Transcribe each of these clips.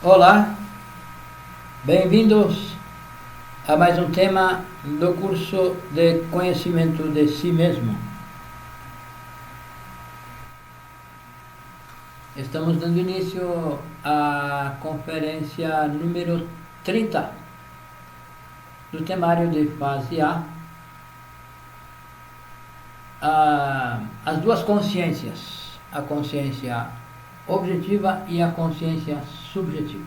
Olá, bem-vindos a mais um tema do curso de conhecimento de si mesmo. Estamos dando início à conferência número 30 do temário de fase A, as duas consciências, a consciência objetiva e a consciência subjetiva.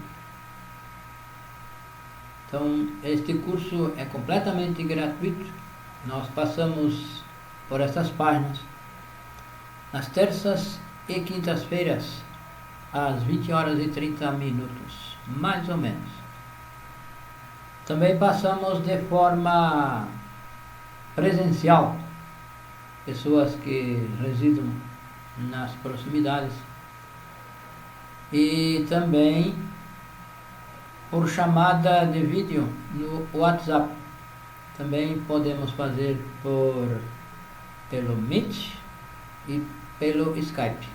Então, este curso é completamente gratuito. Nós passamos por essas páginas nas terças e quintas-feiras, às 20 horas e 30 minutos, mais ou menos. Também passamos de forma presencial, pessoas que residam nas proximidades, e também por chamada de vídeo no WhatsApp. Também podemos fazer pelo Meet e pelo Skype.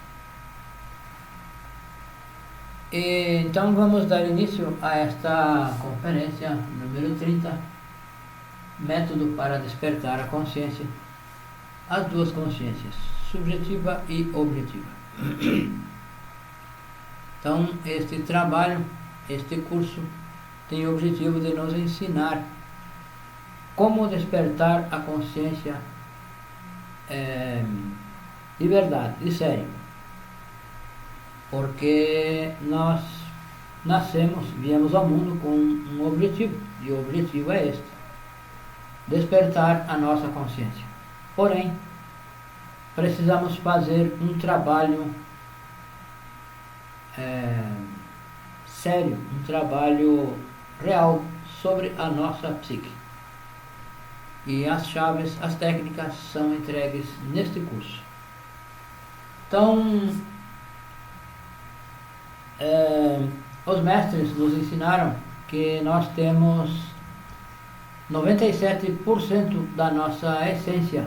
Então vamos dar início a esta conferência número 30, método para despertar a consciência, as duas consciências, subjetiva e objetiva. Então este trabalho, este curso tem o objetivo de nos ensinar como despertar a consciência de verdade, de sério. Porque nós viemos ao mundo com um objetivo, e o objetivo é este: despertar a nossa consciência. Porém, precisamos fazer um trabalho sério, um trabalho real sobre a nossa psique. E as chaves, as técnicas são entregues neste curso. Então, os mestres nos ensinaram que nós temos 97% da nossa essência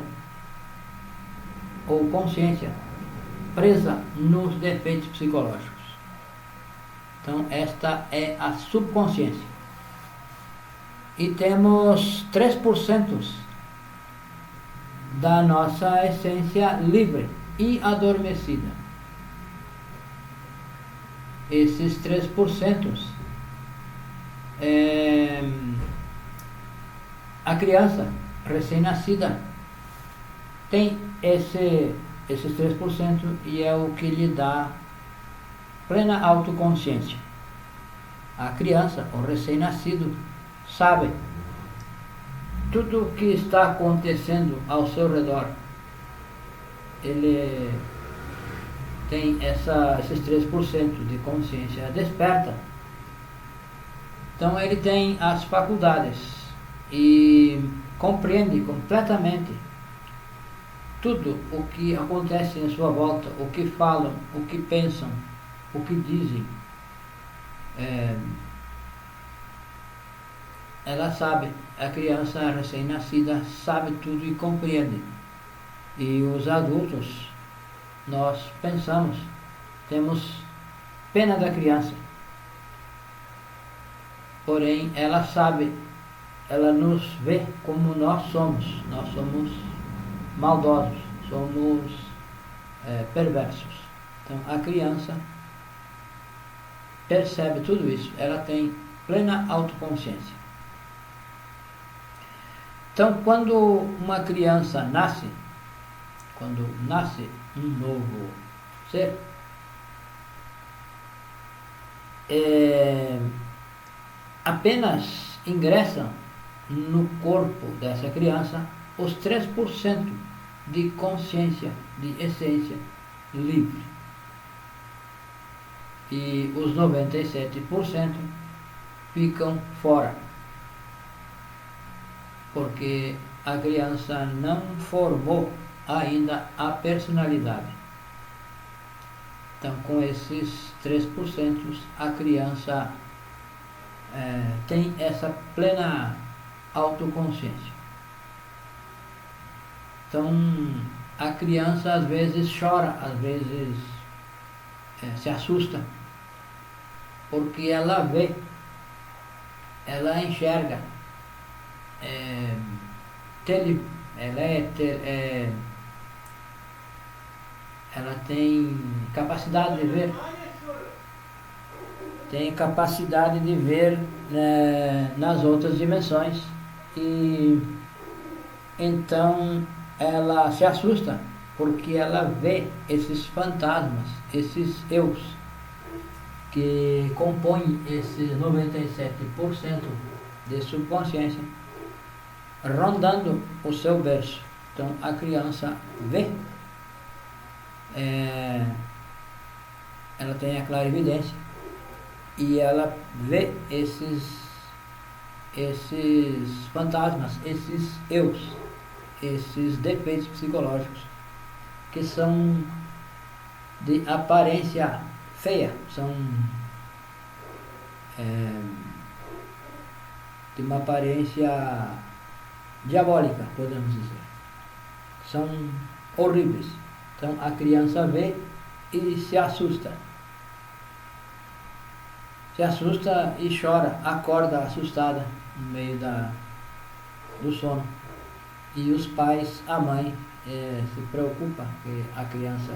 ou consciência presa nos defeitos psicológicos. Então esta é a subconsciência. E temos 3% da nossa essência livre e adormecida. Esses 3%, a criança recém-nascida tem esses 3% e é o que lhe dá plena autoconsciência. A criança, o recém-nascido, sabe tudo o que está acontecendo ao seu redor. Ele tem esses 3% de consciência desperta. Então ele tem as faculdades e compreende completamente tudo o que acontece em sua volta, o que falam, o que pensam, o que dizem. Ela sabe, a criança recém-nascida sabe tudo e compreende. E os adultos, nós pensamos, temos pena da criança. Porém, ela sabe, ela nos vê como nós somos. Nós somos maldosos, somos perversos. Então, a criança percebe tudo isso, ela tem plena autoconsciência. Então, quando uma criança nasce, quando nasce um novo ser, apenas ingressam no corpo dessa criança os 3% de consciência, de essência livre. E os 97% ficam fora, porque a criança não formou ainda a personalidade. Então, com esses 3%, a criança tem essa plena autoconsciência. Então, a criança às vezes chora, às vezes se assusta, porque ela vê, ela enxerga, ela tem capacidade de ver, nas outras dimensões, e então ela se assusta porque ela vê esses fantasmas, esses eus que compõem esses 97% de subconsciência rondando o seu berço. Então a criança vê, ela tem a clarividência e ela vê esses fantasmas, esses eus, esses defeitos psicológicos que são de aparência feia, são de uma aparência diabólica, podemos dizer. São horríveis. Então a criança vê e se assusta. Se assusta e chora, acorda assustada no meio do sono. E os pais, a mãe, se preocupa, que a criança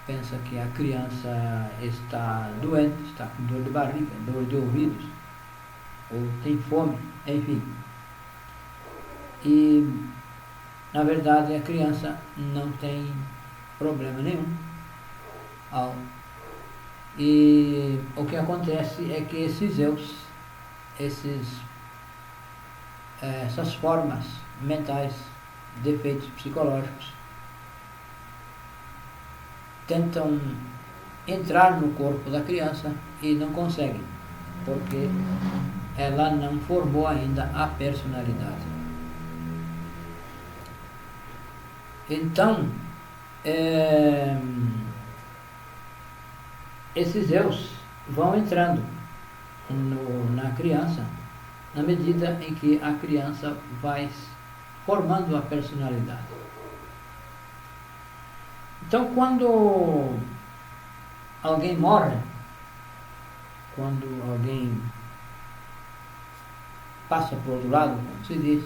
pensa que a criança está doente, está com dor de barriga, dor de ouvidos, ou tem fome, enfim. E, na verdade, a criança não tem problema nenhum. E o que acontece é que esses eus, essas formas mentais, defeitos psicológicos, tentam entrar no corpo da criança e não conseguem, porque ela não formou ainda a personalidade. Então, esses eus vão entrando na criança na medida em que a criança vai formando a personalidade. Então, quando alguém morre, quando alguém passa para o outro lado, como se diz,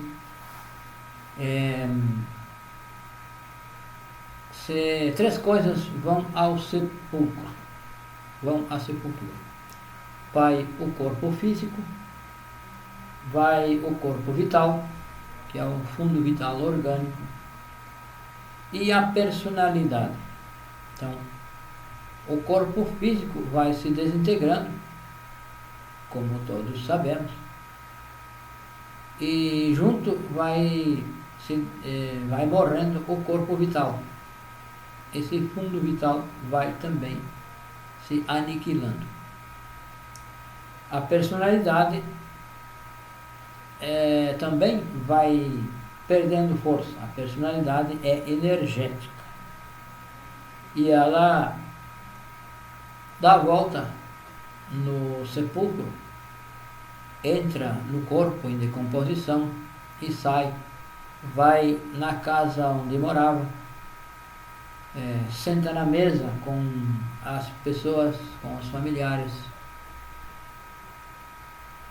três coisas vão ao sepulcro, vão à sepultura. Vai o corpo físico, vai o corpo vital, que é o fundo vital orgânico, e a personalidade. Então, o corpo físico vai se desintegrando, como todos sabemos, e junto vai morrendo o corpo vital. Esse fundo vital vai também se aniquilando. A personalidade também vai perdendo força. A personalidade é energética e ela dá a volta no sepulcro, entra no corpo em decomposição e sai, vai na casa onde morava, senta na mesa com as pessoas, com os familiares,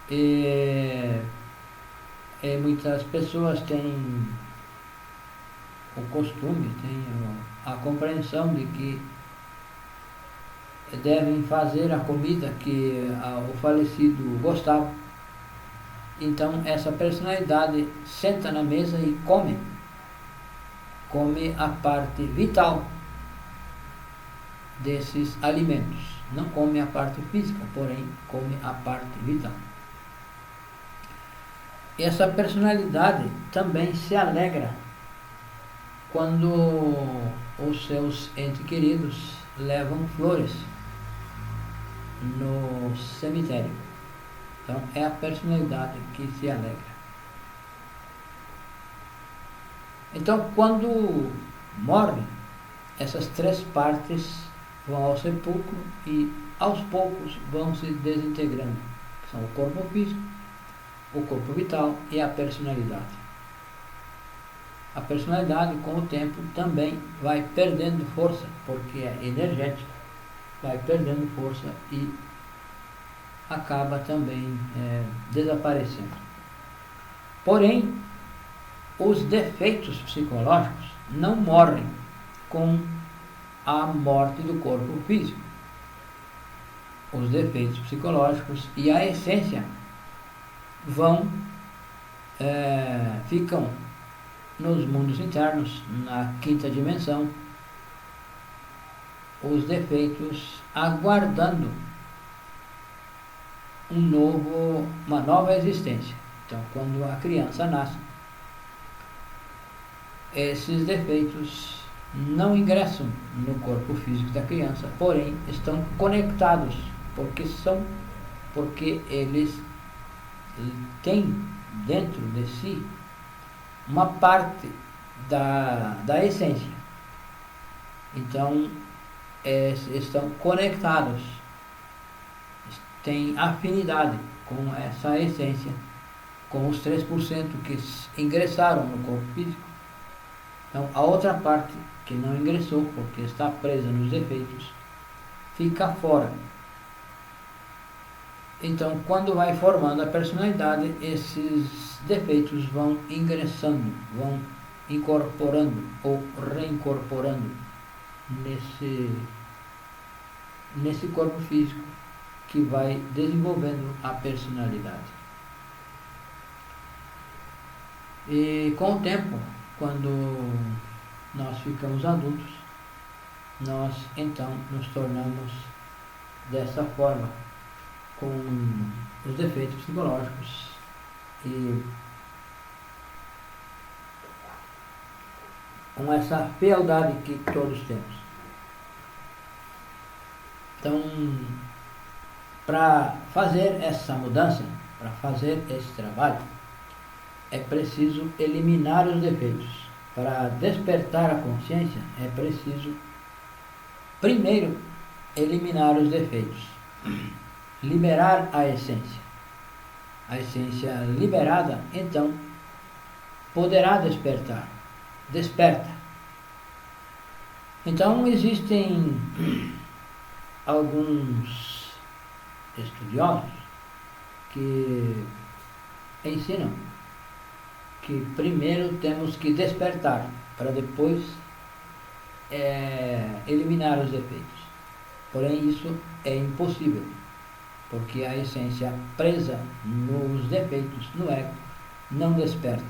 e muitas pessoas têm o costume, têm a compreensão de que devem fazer a comida que o falecido gostava. Então essa personalidade senta na mesa e come a parte vital desses alimentos. Não come a parte física, porém come a parte vital. Essa personalidade também se alegra quando os seus entes queridos levam flores no cemitério. Então é a personalidade que se alegra. Então, quando morre, essas três partes vão ao sepulcro e aos poucos vão se desintegrando. São o corpo físico, o corpo vital e a personalidade. A personalidade, com o tempo, também vai perdendo força, porque é energética. vai perdendo força e acaba também desaparecendo. Porém, os defeitos psicológicos não morrem com a morte do corpo físico. Os defeitos psicológicos e a essência ficam nos mundos internos, na quinta dimensão, os defeitos aguardando uma nova existência. Então, quando a criança nasce, esses defeitos não ingressam no corpo físico da criança, porém estão conectados, porque eles têm dentro de si uma parte da essência. Então, estão conectados, têm afinidade com essa essência, com os 3% que ingressaram no corpo físico. Então, a outra parte que não ingressou, porque está presa nos defeitos, fica fora. Então, quando vai formando a personalidade, esses defeitos vão ingressando, vão incorporando ou reincorporando nesse corpo físico que vai desenvolvendo a personalidade. E com o tempo, quando nós ficamos adultos, nós então nos tornamos dessa forma, com os defeitos psicológicos e com essa fealdade que todos temos. Então, para fazer essa mudança, para fazer esse trabalho, é preciso eliminar os defeitos. Para despertar a consciência, é preciso, primeiro, eliminar os defeitos. Liberar a essência. A essência liberada, então, poderá despertar. Desperta. Então, existem alguns estudiosos que ensinam que primeiro temos que despertar, para depois eliminar os defeitos. Porém, isso é impossível, porque a essência presa nos defeitos, no ego, não desperta.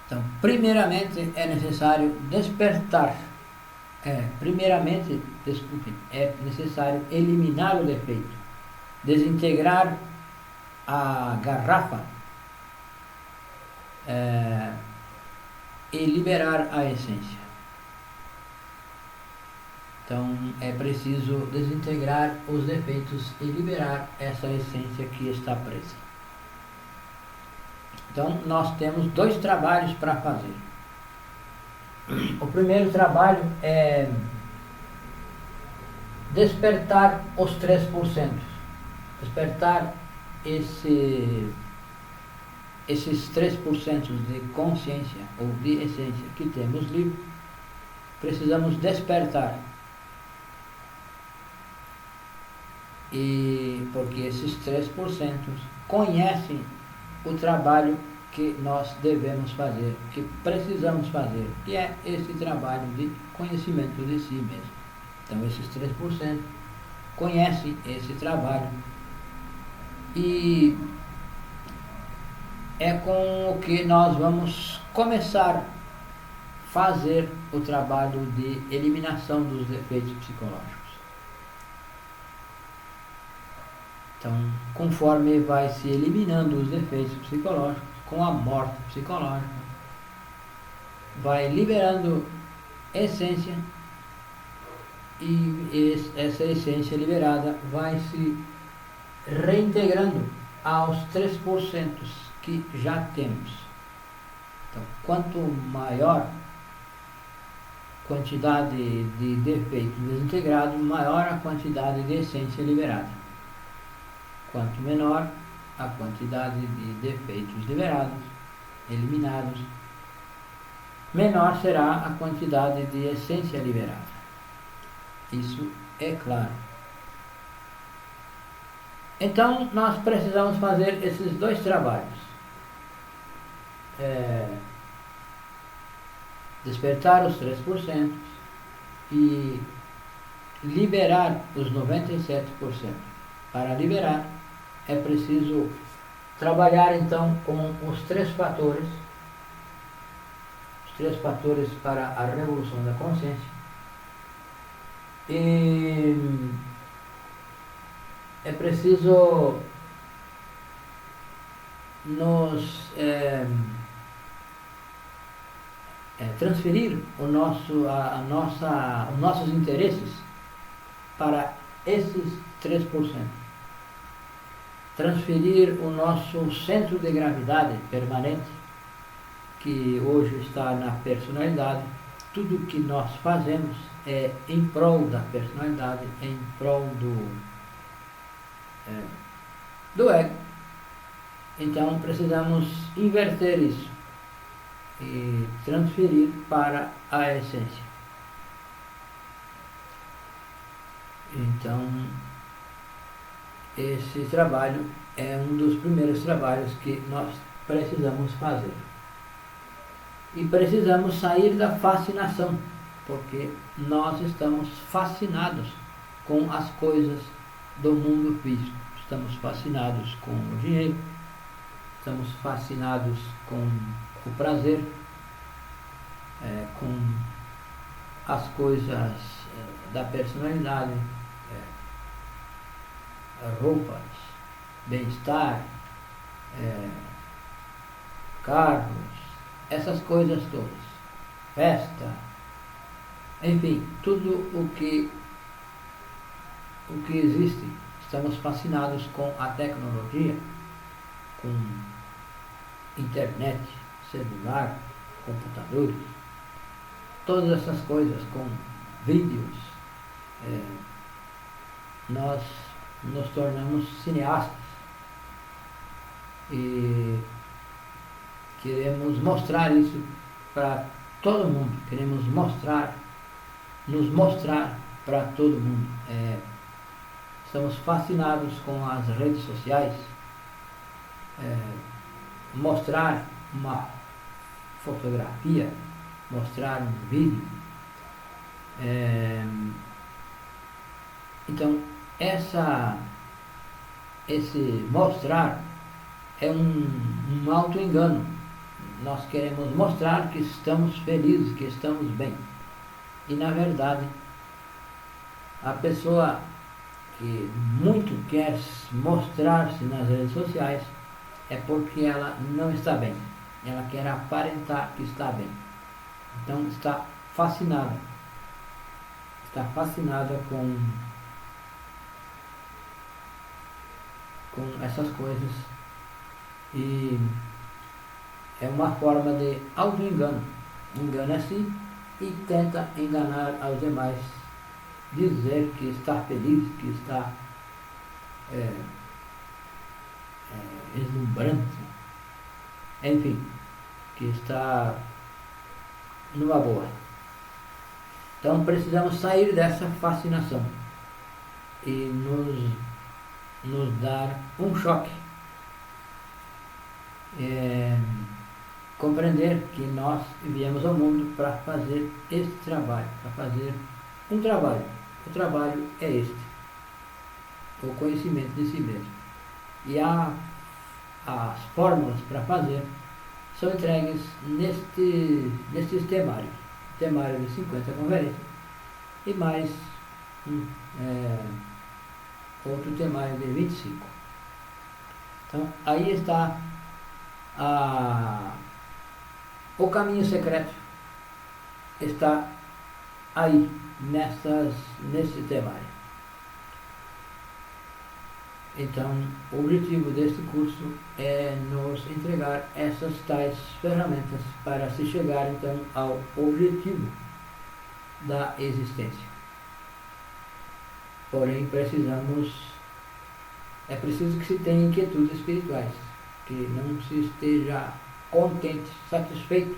Então, primeiramente é necessário despertar. É necessário eliminar o defeito, desintegrar a garrafa e liberar a essência. Então, é preciso desintegrar os defeitos e liberar essa essência que está presa. Então, nós temos 2 trabalhos para fazer. O primeiro trabalho é despertar os 3%. Despertar esses 3% de consciência ou de essência que temos livre. Precisamos despertar. E porque esses 3% conhecem o trabalho que nós devemos fazer, que precisamos fazer, que é esse trabalho de conhecimento de si mesmo. Então, esses 3% conhecem esse trabalho e é com o que nós vamos começar a fazer o trabalho de eliminação dos defeitos psicológicos. Então, conforme vai se eliminando os defeitos psicológicos, com a morte psicológica, vai liberando essência e essa essência liberada vai se reintegrando aos 3% que já temos. Então, quanto maior quantidade de defeitos desintegrados, maior a quantidade de essência liberada. Quanto menor a quantidade de defeitos liberados, eliminados, menor será a quantidade de essência liberada. Isso é claro. Então, nós precisamos fazer esses dois trabalhos. Despertar os 3% e liberar os 97%. Para liberar, é preciso trabalhar então com os três fatores para a revolução da consciência. E é preciso nos transferir os nossos interesses para esses 3%. Transferir o nosso centro de gravidade permanente, que hoje está na personalidade. Tudo que nós fazemos é em prol da personalidade, em prol do ego. Então precisamos inverter isso e transferir para a essência. Então, esse trabalho é um dos primeiros trabalhos que nós precisamos fazer. E precisamos sair da fascinação, porque nós estamos fascinados com as coisas do mundo físico. Estamos fascinados com o dinheiro, estamos fascinados com o prazer, com as coisas da personalidade, roupas, bem-estar, carros, essas coisas todas, festa, enfim, tudo o que existe. Estamos fascinados com a tecnologia, com internet, celular, computadores, todas essas coisas, com vídeos. Nós nos tornamos cineastas e queremos mostrar isso para todo mundo, queremos nos mostrar para todo mundo. Estamos fascinados com as redes sociais, mostrar uma fotografia, mostrar um vídeo. Então, esse mostrar é um auto-engano. Nós queremos mostrar que estamos felizes, que estamos bem. E, na verdade, a pessoa que muito quer mostrar-se nas redes sociais é porque ela não está bem. Ela quer aparentar que está bem. Então, está fascinada. Está fascinada com essas coisas, e é uma forma de auto-engano. Engana-se e tenta enganar aos demais, dizer que está feliz, que está exuberante, enfim, que está numa boa. Então precisamos sair dessa fascinação e nos dar um choque. Compreender que nós viemos ao mundo para fazer este trabalho, para fazer um trabalho. O trabalho é este, o conhecimento de si mesmo. E as fórmulas para fazer são entregues nestes temários. Temário de 50 conferências e mais outro temário de 25. Então, aí está o caminho secreto, está aí, nesse temário. Então, o objetivo deste curso é nos entregar essas tais ferramentas para se chegar, então, ao objetivo da existência. Porém, é preciso que se tenha inquietudes espirituais, que não se esteja contente, satisfeito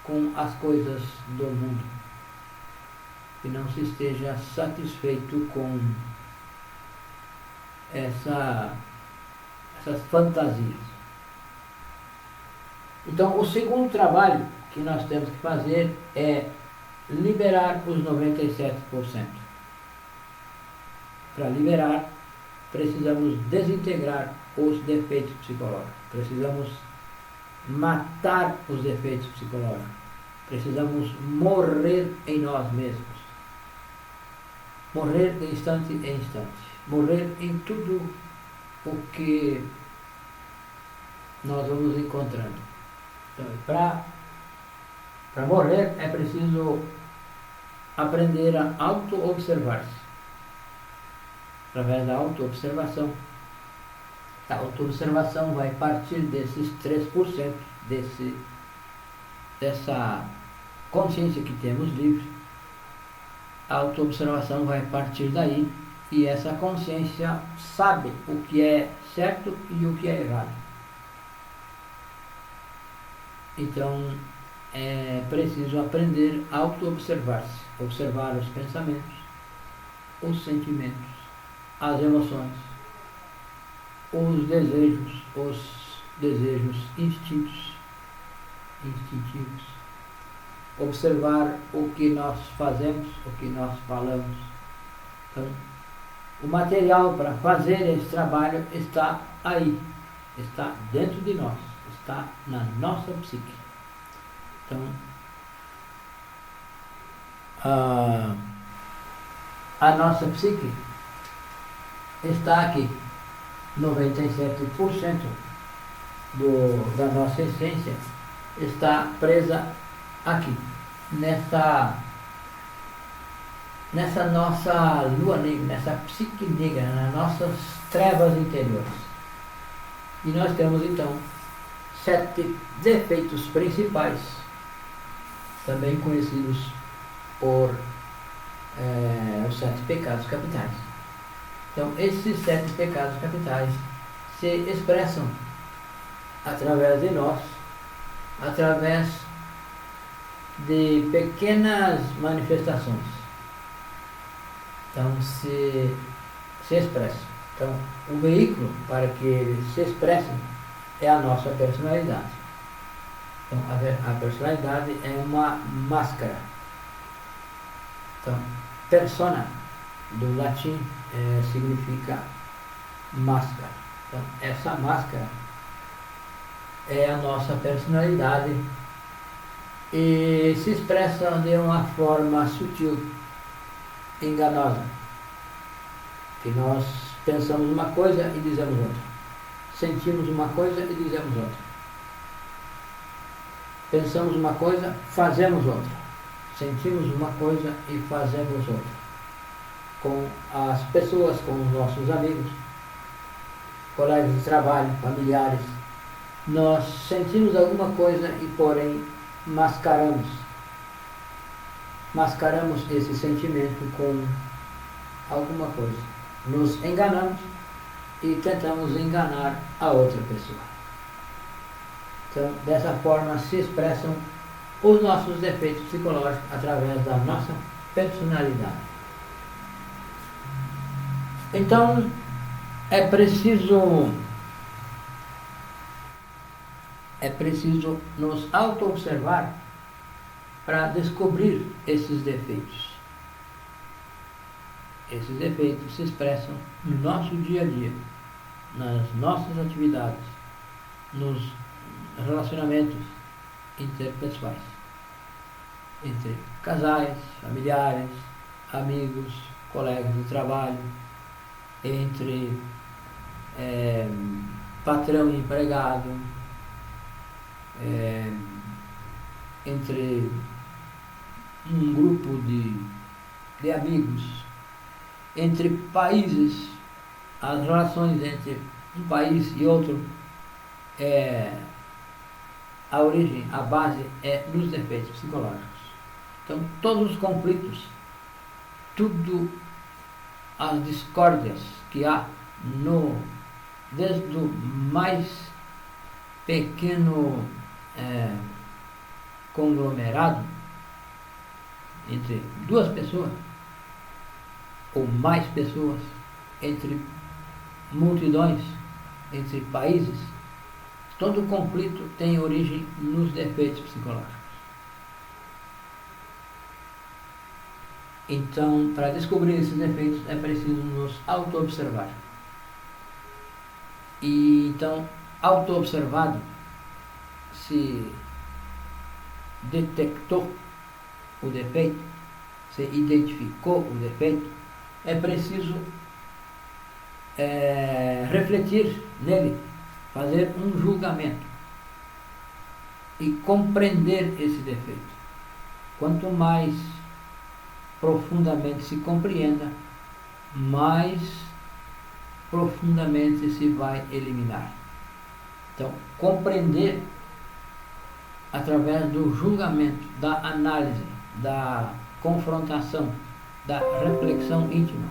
com as coisas do mundo. que não se esteja satisfeito com essas fantasias. Então, o segundo trabalho que nós temos que fazer é liberar os 97%. Para liberar, precisamos desintegrar os defeitos psicológicos. Precisamos matar os defeitos psicológicos. Precisamos morrer em nós mesmos. Morrer de instante em instante. Morrer em tudo o que nós vamos encontrando. Então, para morrer é preciso aprender a auto-observar-se. Através da auto-observação. A auto-observação vai partir desses 3%, dessa consciência que temos livre. A auto-observação vai partir daí, e essa consciência sabe o que é certo e o que é errado. Então, é preciso aprender a auto-observar-se, observar os pensamentos, os sentimentos, as emoções, os desejos instintivos, observar o que nós fazemos, o que nós falamos. Então, o material para fazer esse trabalho está aí, está dentro de nós, está na nossa psique. Então, a nossa psique está aqui. 97% da nossa essência está presa aqui, nessa nossa lua negra, nessa psique negra, nas nossas trevas interiores. E nós temos então 7 defeitos principais, também conhecidos por os 7 pecados capitais. Então, esses 7 pecados capitais se expressam através de nós, através de pequenas manifestações. Então, se expressam. Então, o veículo para que eles se expressem é a nossa personalidade. Então, a personalidade é uma máscara. Então, persona, do latim, significa máscara. Então, essa máscara é a nossa personalidade e se expressa de uma forma sutil, enganosa. Que nós pensamos uma coisa e dizemos outra. Sentimos uma coisa e dizemos outra. Pensamos uma coisa, fazemos outra. Sentimos uma coisa e fazemos outra. Com as pessoas, com os nossos amigos, colegas de trabalho, familiares, nós sentimos alguma coisa e, porém, mascaramos esse sentimento com alguma coisa. Nos enganamos e tentamos enganar a outra pessoa. Então, dessa forma se expressam os nossos defeitos psicológicos através da nossa personalidade. Então, é preciso nos auto-observar para descobrir esses defeitos. Esses defeitos se expressam no nosso dia a dia, nas nossas atividades, nos relacionamentos interpessoais, entre casais, familiares, amigos, colegas de trabalho, entre patrão e empregado, entre um grupo de amigos, entre países. As relações entre um país e outro, a origem, a base é nos defeitos psicológicos. Então, todos os conflitos, tudo as discórdias que há desde o mais pequeno conglomerado, entre duas pessoas ou mais pessoas, entre multidões, entre países, todo conflito tem origem nos defeitos psicológicos. Então, para descobrir esses defeitos, é preciso nos auto-observar. E então, auto-observado, se detectou o defeito, se identificou o defeito, é preciso refletir nele, fazer um julgamento e compreender esse defeito. Quanto mais profundamente se compreenda, mais profundamente se vai eliminar. Então, compreender através do julgamento, da análise, da confrontação, da reflexão íntima,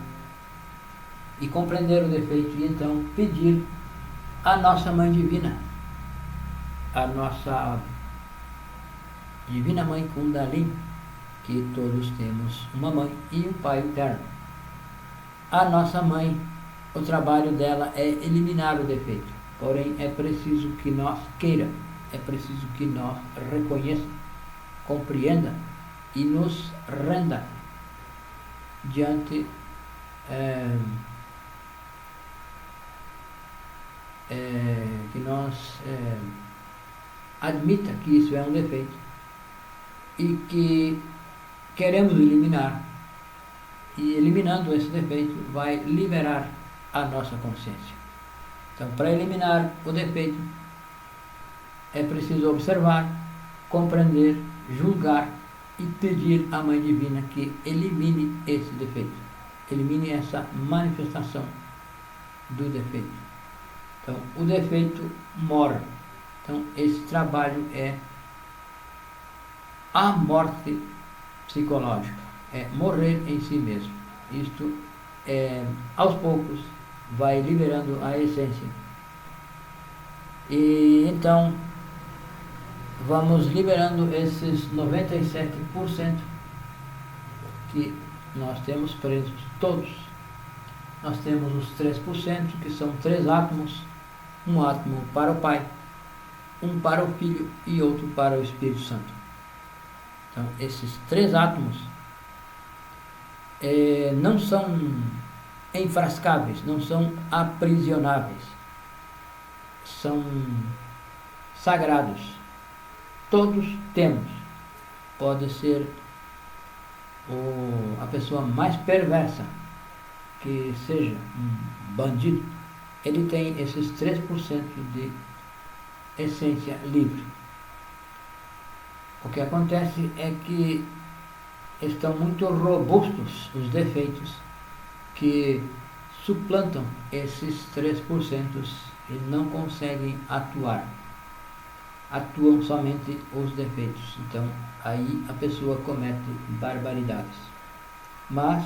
e compreender o defeito, e então pedir à nossa Mãe Divina, a nossa Divina Mãe Kundalini, que todos temos uma mãe e um pai interno. A nossa mãe, o trabalho dela é eliminar o defeito, porém é preciso que nós queira, é preciso que nós reconheça, compreenda e nos renda diante que nós admita que isso é um defeito e que queremos eliminar, e eliminando esse defeito vai liberar a nossa consciência. Então, para eliminar o defeito é preciso observar, compreender, julgar e pedir à Mãe Divina que elimine esse defeito, elimine essa manifestação do defeito. Então, o defeito morre. Então, esse trabalho é a morte psicológica, é morrer em si mesmo. Isto, aos poucos, vai liberando a essência. E então, vamos liberando esses 97% que nós temos presos, todos. Nós temos os 3%, que são 3 átomos, um átomo para o Pai, um para o Filho e outro para o Espírito Santo. Então, esses 3 átomos não são enfrascáveis, não são aprisionáveis, são sagrados. Todos temos. Pode ser a pessoa mais perversa, que seja um bandido, ele tem esses 3% de essência livre. O que acontece é que estão muito robustos os defeitos que suplantam esses 3% e não conseguem atuar. Atuam somente os defeitos. Então, aí a pessoa comete barbaridades. Mas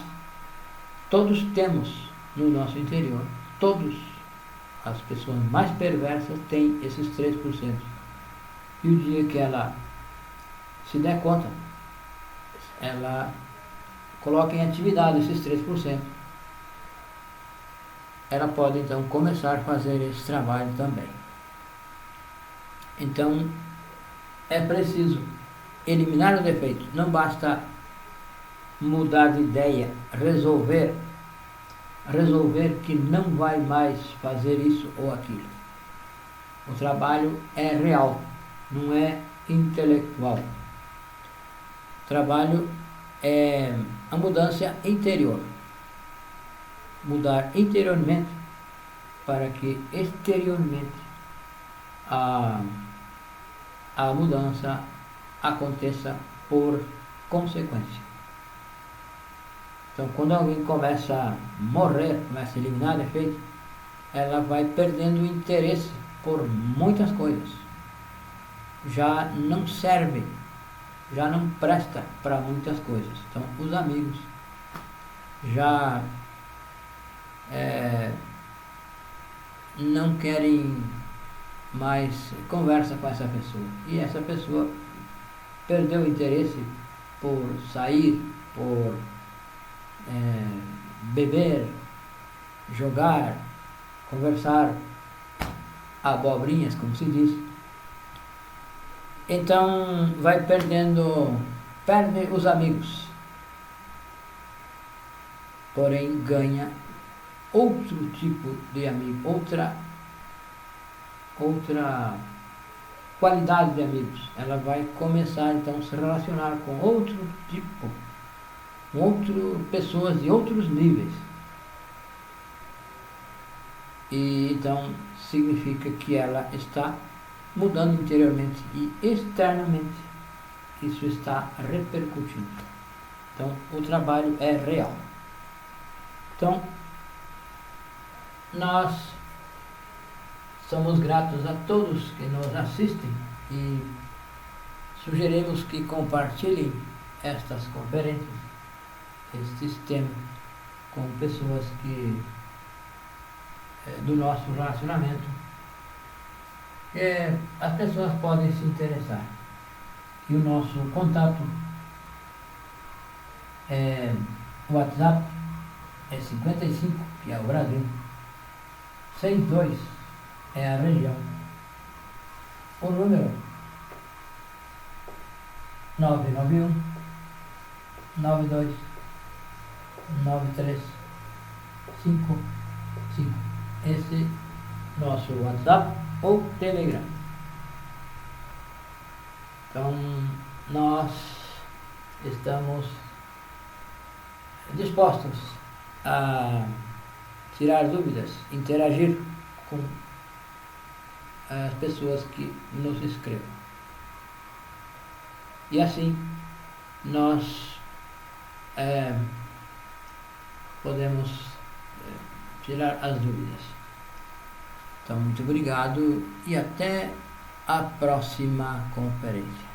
todos temos no nosso interior, todos, as pessoas mais perversas têm esses 3%. E o dia que ela se der conta, ela coloca em atividade esses 3%, ela pode então começar a fazer esse trabalho também. Então, é preciso eliminar o defeito. Não basta mudar de ideia, resolver que não vai mais fazer isso ou aquilo. O trabalho é real, não é intelectual. O trabalho é a mudança interior. Mudar interiormente para que exteriormente a mudança aconteça por consequência. Então, quando alguém começa a morrer, começa a eliminar defeitos, ela vai perdendo o interesse por muitas coisas. Já não serve, já não presta para muitas coisas. Então, os amigos já não querem mais conversa com essa pessoa. E essa pessoa perdeu o interesse por sair, por beber, jogar, conversar, abobrinhas, como se diz. Então perde os amigos, porém ganha outro tipo de amigo, outra qualidade de amigos. Ela vai começar então a se relacionar com outro tipo, pessoas de outros níveis. E então significa que ela está mudando interiormente e externamente. Isso está repercutindo. Então o trabalho é real. Então nós somos gratos a todos que nos assistem e sugerimos que compartilhem estas conferências, estes temas, com pessoas do nosso relacionamento. As pessoas podem se interessar. E o nosso contato o WhatsApp é 55, que é o Brasil, 62 é a região. O número 991 92 93 55. Esse nosso WhatsApp ou Telegram. Então nós estamos dispostos a tirar dúvidas, interagir com as pessoas que nos escrevam. E assim nós podemos tirar as dúvidas. Então, muito obrigado e até a próxima conferência.